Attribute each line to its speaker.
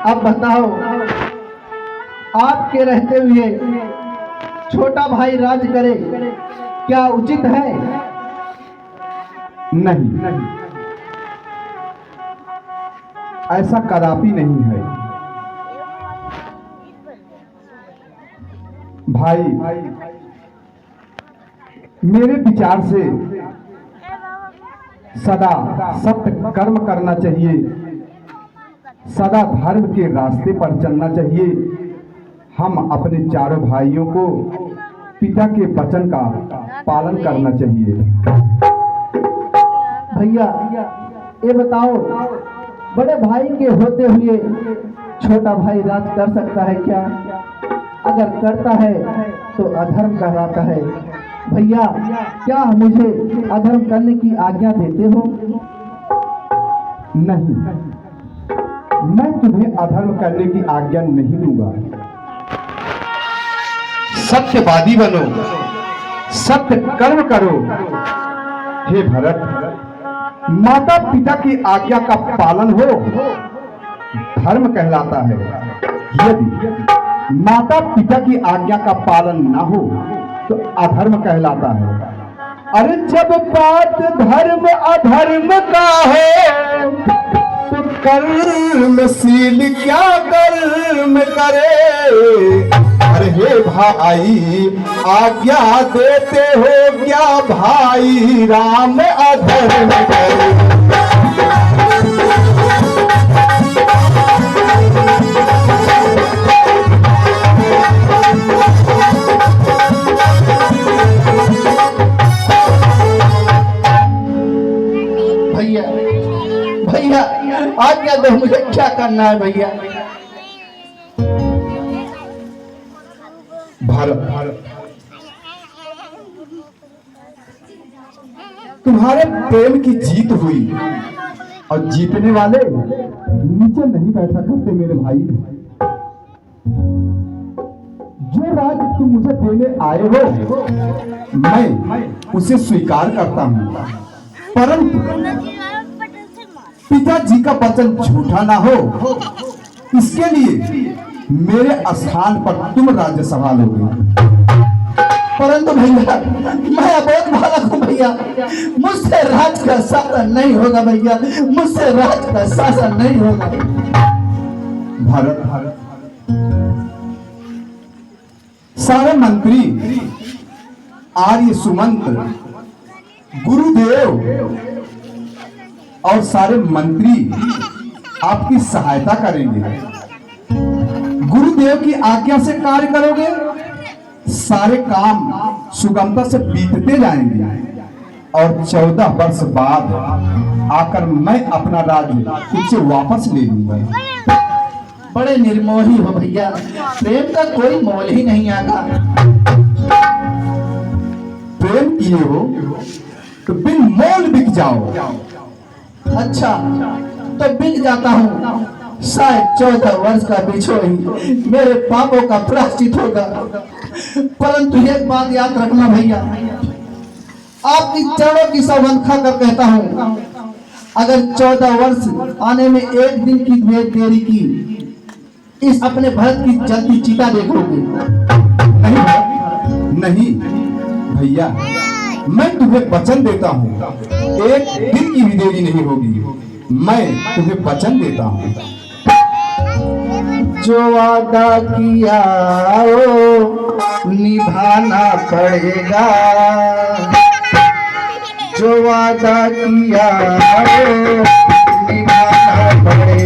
Speaker 1: अब बताओ, आपके रहते हुए छोटा भाई राज करे, क्या उचित है?
Speaker 2: नहीं, ऐसा कदापि नहीं है। भाई, मेरे विचार से सदा सत्य कर्म करना चाहिए, सदा धर्म के रास्ते पर चलना चाहिए। हम अपने चारों भाइयों को पिता के वचन का पालन करना चाहिए।
Speaker 1: भैया ये बताओ, बड़े भाई के होते हुए छोटा भाई राज कर सकता है क्या? अगर करता है तो अधर्म कहलाता है। भैया, क्या मुझे अधर्म करने की आज्ञा देते हो?
Speaker 2: नहीं, मैं तुम्हें अधर्म करने की आज्ञा नहीं दूंगा। सत्यवादी बनो, सत्य कर्म करो। हे भरत, माता पिता की आज्ञा का पालन हो धर्म कहलाता है। यदि माता पिता की आज्ञा का पालन न हो तो अधर्म कहलाता है। अरे जब बात धर्म अधर्म का है तो कर्मशील क्या कर्म करे। अरे हे भाई, आज्ञा देते हो क्या भाई राम अधर्म करे।
Speaker 1: भैया आज्ञा दो, मुझे क्या करना है भैया?
Speaker 2: भारत, तुम्हारे प्रेम की जीत हुई और जीतने वाले नीचे नहीं बैठा करते मेरे भाई। जो राज तुम मुझे देने आए हो मैं उसे स्वीकार करता हूं, परंतु पिताजी का वचन झूठा ना हो, इसके लिए मेरे स्थान पर तुम राज्य संभालोगे।
Speaker 1: परंतु भैया, मैं अबोध बालक हूँ भैया, मुझसे राज का शासन नहीं होगा भैया, मुझसे राज का शासन नहीं होगा।
Speaker 2: भारत, सारे मंत्री, आर्य सुमंत, गुरुदेव और सारे मंत्री आपकी सहायता करेंगे। गुरुदेव की आज्ञा से कार्य करोगे, सारे काम सुगमता से बीतते जाएंगे और 14 वर्ष बाद आकर मैं अपना राज्य तुझसे वापस ले लूंगा।
Speaker 1: बड़े निर्मोही हो भैया, प्रेम का कोई मोल ही नहीं आता।
Speaker 2: प्रेम किए हो तो बिन मोल बिक जाओ।
Speaker 1: अच्छा, तो बिक जाता हूँ। शायद 14 वर्ष का बिछोही मेरे पापों का प्रायश्चित होगा। परंतु एक बात याद रखना भैया, आपकी चरणों की सौगंध खाकर कहता हूँ, अगर 14 वर्ष आने में एक दिन की देरी की, इस अपने भरत की जलती चिता देखोगे।
Speaker 2: नहीं भैया, मैं तुम्हें वचन देता हूँ, एक दिन की भी देरी नहीं होगी। मैं तुम्हें वचन देता हूँ।
Speaker 1: जो वादा किया वो निभाना पड़ेगा, जो वादा किया वो निभाना पड़ेगा।